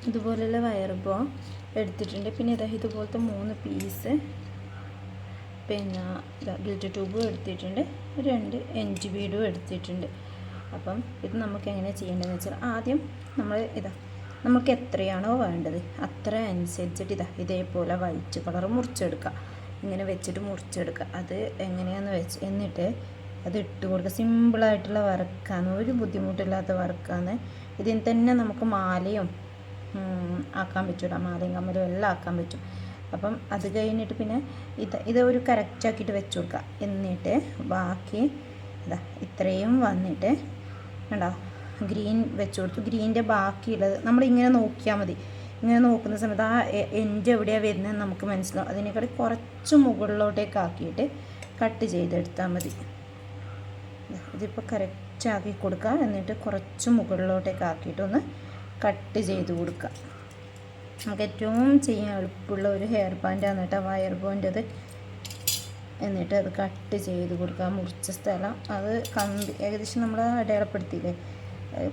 ഇതുപോലെയുള്ള വയർ ബോ എടുത്തിട്ടുണ്ട്. പിന്നെ ഇതുപോലത്തെ 3 പീസ് പിന്നെ ഗിൽറ്റ് ട്യൂബും എടുത്തിട്ടുണ്ട്, 2 എൻഡ് ബീഡും എടുത്തിട്ടുണ്ട്. അപ്പം ഇത് നമുക്ക് എങ്ങനെ ചെയ്യേണ്ടതെന്ന് വെച്ചാൽ ആദ്യം നമ്മൾ നമുക്ക് എത്രയാണോ വേണ്ടത് അത്ര അനുസരിച്ചിട്ട് ഇതേപോലെ വൈറ്റ് കളർ മുറിച്ചെടുക്കുക. ഇങ്ങനെ വെച്ചിട്ട് മുറിച്ചെടുക്കുക. അത് എങ്ങനെയാണെന്ന് വെച്ച് എന്നിട്ട് അത് ഇട്ട് കൊടുക്കുക. സിമ്പിളായിട്ടുള്ള വർക്കാണ്, ഒരു ബുദ്ധിമുട്ടില്ലാത്ത വർക്കാണ്. ഇതിന് തന്നെ നമുക്ക് മാലയും ആക്കാൻ പറ്റൂല, മാലയും കമ്മലും എല്ലാം ആക്കാൻ പറ്റും. അപ്പം അത് കഴിഞ്ഞിട്ട് പിന്നെ ഇത് ഒരു കറക്റ്റാക്കിയിട്ട് വെച്ച് കൊടുക്കുക. എന്നിട്ട് ബാക്കി ഇത്രയും വന്നിട്ട് കണ്ടോ ഗ്രീൻ വെച്ച് കൊടുത്തു. ഗ്രീൻ്റെ ബാക്കിയുള്ളത് നമ്മളിങ്ങനെ നോക്കിയാൽ മതി. ഇങ്ങനെ നോക്കുന്ന സമയത്ത് ആ എൻഡ് എവിടെയാണ് വരുന്നതെന്ന് നമുക്ക് മനസ്സിലാവും. അതിനേക്കാൾ കുറച്ച് മുകളിലോട്ടേക്ക് ആക്കിയിട്ട് കട്ട് ചെയ്തെടുത്താൽ മതി. ഇതിപ്പോൾ കറക്റ്റാക്കി കൊടുക്കുക. എന്നിട്ട് കുറച്ച് മുകളിലോട്ടേക്ക് ആക്കിയിട്ടൊന്ന് കട്ട് ചെയ്ത് കൊടുക്കുക. നമുക്ക് ഏറ്റവും ചെയ്യാൻ എളുപ്പമുള്ള ഒരു ഹെയർ ബാൻഡാണ് കേട്ടോ വയർ ബോൻ്റെത്. എന്നിട്ട് അത് കട്ട് ചെയ്ത് കൊടുക്കുക. മുറിച്ച സ്ഥലം അത് ഏകദേശം നമ്മൾ അടയാളപ്പെടുത്തിയില്ലേ,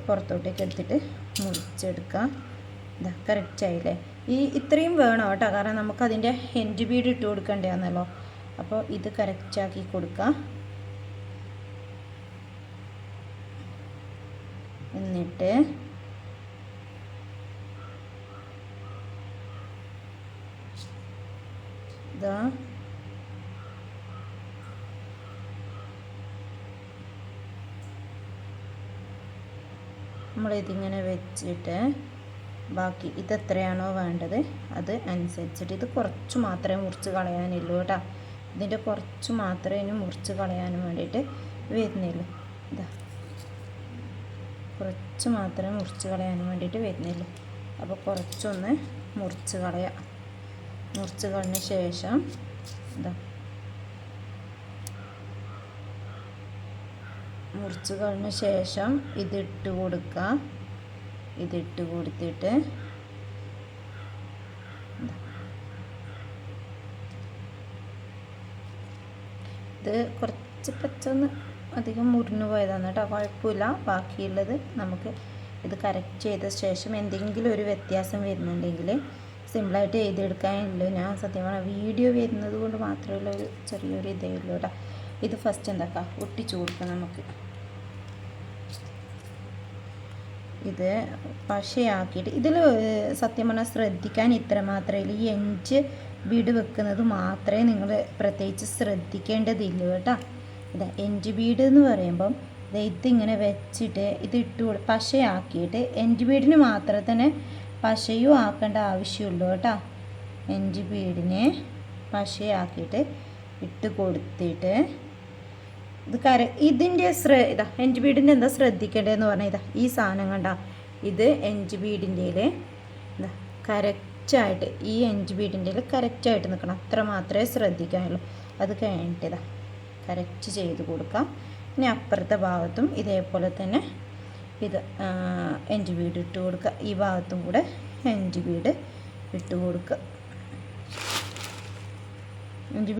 പുറത്തോട്ടേക്ക് എടുത്തിട്ട് മുറിച്ചെടുക്കുക. കറക്റ്റായില്ലേ? ഇത്രയും വേണം കേട്ടോ, കാരണം നമുക്കതിൻ്റെ എൻഡ് ബീഡ് ഇട്ട് കൊടുക്കേണ്ടതാണല്ലോ. അപ്പോൾ ഇത് കറക്റ്റാക്കി കൊടുക്കുക. എന്നിട്ട് നമ്മളിതിങ്ങനെ വെച്ചിട്ട് ബാക്കി ഇതെത്രയാണോ വേണ്ടത് അത് അനുസരിച്ചിട്ട് ഇത് കുറച്ച് മാത്രമേ മുറിച്ച് കളയാനുള്ളൂ കേട്ടോ. ഇതിൻ്റെ കുറച്ച് മാത്രമേ ഇനി മുറിച്ച് കളയാനും വേണ്ടിയിട്ട് വരുന്നുള്ളൂ. കുറച്ച് മാത്രമേ മുറിച്ച് കളയാനും വേണ്ടിയിട്ട് വരുന്നുള്ളൂ. അപ്പോൾ കുറച്ചൊന്ന് മുറിച്ച് കളയാം. മുറിച്ച് കളഞ്ഞ ശേഷം മുറിച്ച് കളഞ്ഞ ശേഷം ഇതിട്ട് കൊടുക്കുക. ഇതിട്ട് കൊടുത്തിട്ട് ഇത് കുറച്ച് പച്ചൊന്ന് അധികം മുറിഞ്ഞു പോയതാണ് കേട്ടോ, കുഴപ്പമില്ല. ബാക്കിയുള്ളത് നമുക്ക് ഇത് കറക്റ്റ് ചെയ്ത ശേഷം എന്തെങ്കിലും ഒരു വ്യത്യാസം വരുന്നുണ്ടെങ്കിൽ സിമ്പിളായിട്ട് എഴുതിയെടുക്കാനുള്ളൂ. ഞാൻ സത്യം പറഞ്ഞാൽ വീഡിയോ വരുന്നത് കൊണ്ട് മാത്രമല്ല ഒരു ചെറിയൊരു ഇതേ ഉള്ളൂ കേട്ടോ. ഇത് ഫസ്റ്റ് എന്താക്കാം ഒട്ടിച്ചു കൊടുക്കാം നമുക്ക്. ഇത് പശയാക്കിയിട്ട് ഇതിൽ സത്യം പറഞ്ഞാൽ ശ്രദ്ധിക്കാൻ ഇത്ര മാത്രമേ ഈ എൻഡ് ബീഡ് വെക്കുന്നത് മാത്രമേ നിങ്ങൾ പ്രത്യേകിച്ച് ശ്രദ്ധിക്കേണ്ടതില്ല കേട്ടോ. എൻഡ് ബീഡ് എന്ന് പറയുമ്പം ഇതിങ്ങനെ വെച്ചിട്ട് ഇത് പശയാക്കിയിട്ട് എൻഡ് ബീഡിന് മാത്രമേ തന്നെ പശയും ആക്കേണ്ട ആവശ്യമുള്ളൂ കേട്ടോ. എൻഡ് ബീഡിനെ പശയാക്കിയിട്ട് ഇട്ട് കൊടുത്തിട്ട് ഇതിൻ്റെ എൻഡ് ബീഡിൻ്റെ എന്താ ശ്രദ്ധിക്കേണ്ടതെന്ന് പറഞ്ഞാൽ ഈ സാധനം കണ്ട ഇത് എൻഡ് ബീഡിൻ്റെ കറക്റ്റായിട്ട് ഈ എൻഡ് ബീഡിൻ്റെ കറക്റ്റായിട്ട് നിൽക്കണം, അത്ര മാത്രമേ ശ്രദ്ധിക്കാനുള്ളൂ. അത് കഴിഞ്ഞിട്ട് കറക്റ്റ് ചെയ്ത് കൊടുക്കാം. ഇനി അപ്പുറത്തെ ഭാഗത്തും ഇതേപോലെ തന്നെ ഇത് എൻഡ് ബീഡ് ഇട്ട് കൊടുക്കുക. ഈ ഭാഗത്തും കൂടെ എൻഡ് ബീഡ് ഇട്ട് കൊടുക്കുക.